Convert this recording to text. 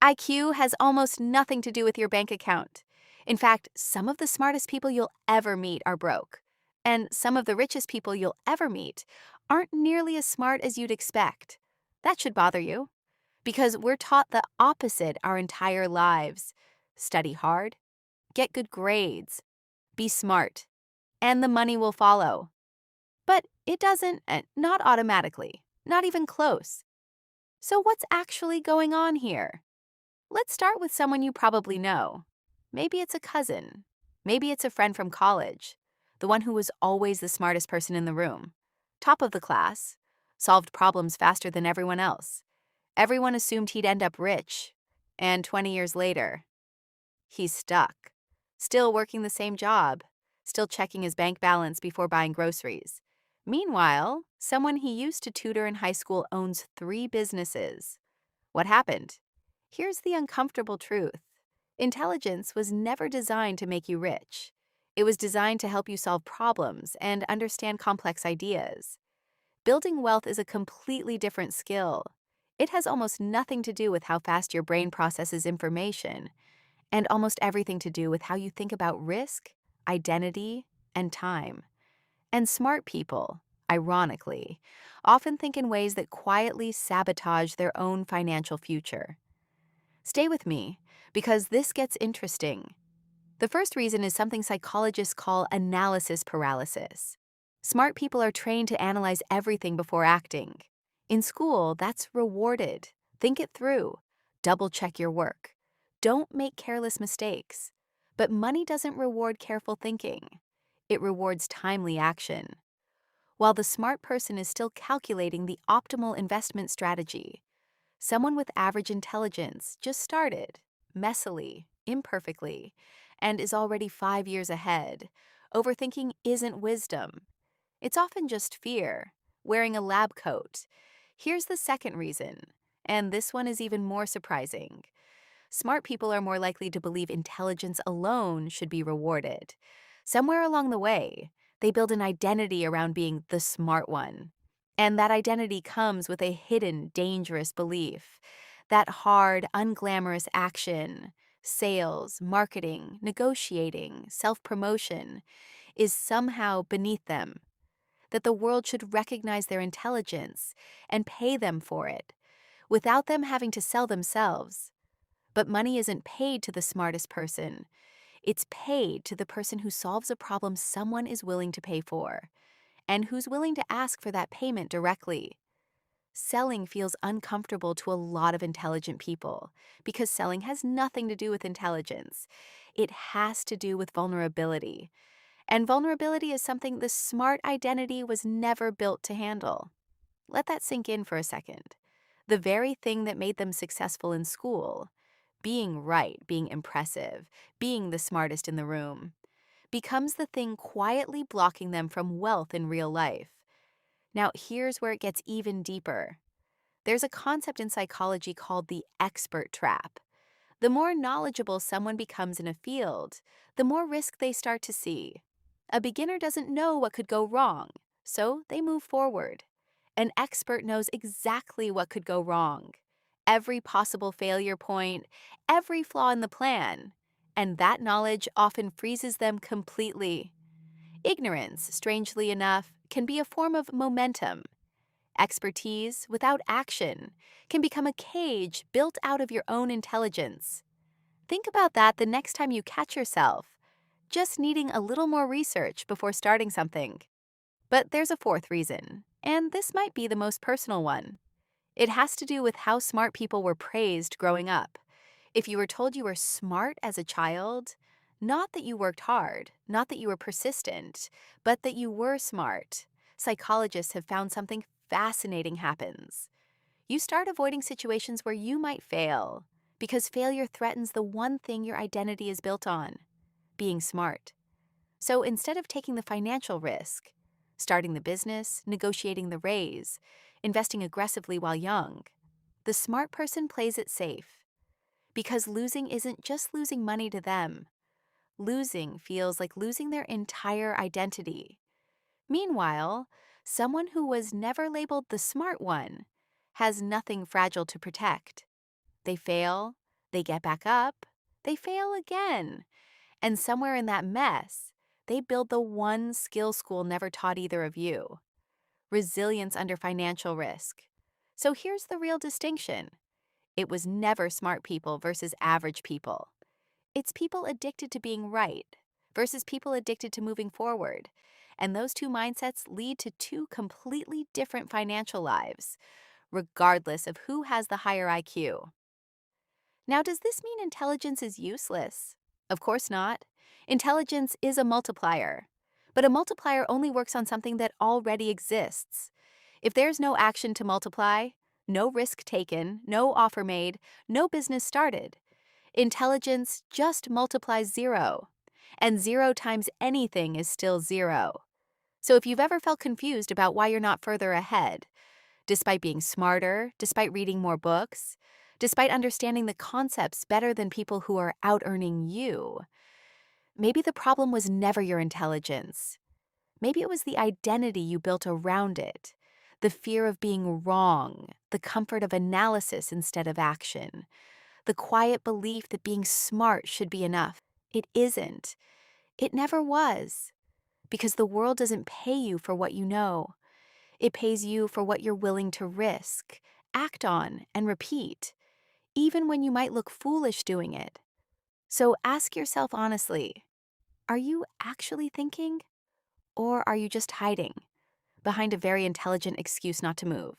IQ has almost nothing to do with your bank account. In fact, some of the smartest people you'll ever meet are broke. And some of the richest people you'll ever meet aren't nearly as smart as you'd expect. That should bother you, because we're taught the opposite our entire lives. Study hard, get good grades, be smart, and the money will follow. But it doesn't, not automatically, not even close. So what's actually going on here? Let's start with someone you probably know. Maybe it's a cousin. Maybe it's a friend from college. The one who was always the smartest person in the room. Top of the class. Solved problems faster than everyone else. Everyone assumed he'd end up rich. And 20 years later, he's stuck. Still working the same job. Still checking his bank balance before buying groceries. Meanwhile, someone he used to tutor in high school owns 3 businesses. What happened? Here's the uncomfortable truth. Intelligence was never designed to make you rich. It was designed to help you solve problems and understand complex ideas. Building wealth is a completely different skill. It has almost nothing to do with how fast your brain processes information, and almost everything to do with how you think about risk, identity, and time. And smart people, ironically, often think in ways that quietly sabotage their own financial future. Stay with me, because this gets interesting. The first reason is something psychologists call analysis paralysis. Smart people are trained to analyze everything before acting. In school, that's rewarded. Think it through. Double-check your work. Don't make careless mistakes. But money doesn't reward careful thinking. It rewards timely action. While the smart person is still calculating the optimal investment strategy, someone with average intelligence just started, messily, imperfectly, and is already 5 years ahead. Overthinking isn't wisdom. It's often just fear, wearing a lab coat. Here's the second reason, and this one is even more surprising. Smart people are more likely to believe intelligence alone should be rewarded. Somewhere along the way, they build an identity around being the smart one. And that identity comes with a hidden, dangerous belief. That hard, unglamorous action, sales, marketing, negotiating, self-promotion, is somehow beneath them. That the world should recognize their intelligence and pay them for it, without them having to sell themselves. But money isn't paid to the smartest person. It's paid to the person who solves a problem someone is willing to pay for, and who's willing to ask for that payment directly. Selling feels uncomfortable to a lot of intelligent people because selling has nothing to do with intelligence. It has to do with vulnerability. And vulnerability is something the smart identity was never built to handle. Let that sink in for a second. The very thing that made them successful in school, being right, being impressive, being the smartest in the room, becomes the thing quietly blocking them from wealth in real life. Now, here's where it gets even deeper. There's a concept in psychology called the expert trap. The more knowledgeable someone becomes in a field, the more risk they start to see. A beginner doesn't know what could go wrong, so they move forward. An expert knows exactly what could go wrong, every possible failure point, every flaw in the plan, and that knowledge often freezes them completely. Ignorance, strangely enough, can be a form of momentum. Expertise without action can become a cage built out of your own intelligence. Think about that the next time you catch yourself, just needing a little more research before starting something. But there's a fourth reason, and this might be the most personal one. It has to do with how smart people were praised growing up. If you were told you were smart as a child, not that you worked hard, not that you were persistent, but that you were smart, psychologists have found something fascinating happens. You start avoiding situations where you might fail, because failure threatens the one thing your identity is built on, being smart. So instead of taking the financial risk, starting the business, negotiating the raise, investing aggressively while young, the smart person plays it safe. Because losing isn't just losing money to them. Losing feels like losing their entire identity. Meanwhile, someone who was never labeled the smart one has nothing fragile to protect. They fail, They get back up, they fail again, and somewhere in that mess, they build the one skill school never taught either of you: resilience under financial risk. So here's the real distinction: it was never smart people versus average people. It's people addicted to being right versus people addicted to moving forward. And those two mindsets lead to two completely different financial lives, regardless of who has the higher IQ. Now, does this mean intelligence is useless? Of course not. Intelligence is a multiplier. But a multiplier only works on something that already exists. If there's no action to multiply, no risk taken, no offer made, no business started, intelligence just multiplies zero. And zero times anything is still zero. So if you've ever felt confused about why you're not further ahead, despite being smarter, despite reading more books, despite understanding the concepts better than people who are out-earning you, maybe the problem was never your intelligence. Maybe it was the identity you built around it, the fear of being wrong, the comfort of analysis instead of action, the quiet belief that being smart should be enough. It isn't. It never was. Because the world doesn't pay you for what you know. It pays you for what you're willing to risk, act on, and repeat, even when you might look foolish doing it. So ask yourself honestly, are you actually thinking? Or are you just hiding behind a very intelligent excuse not to move?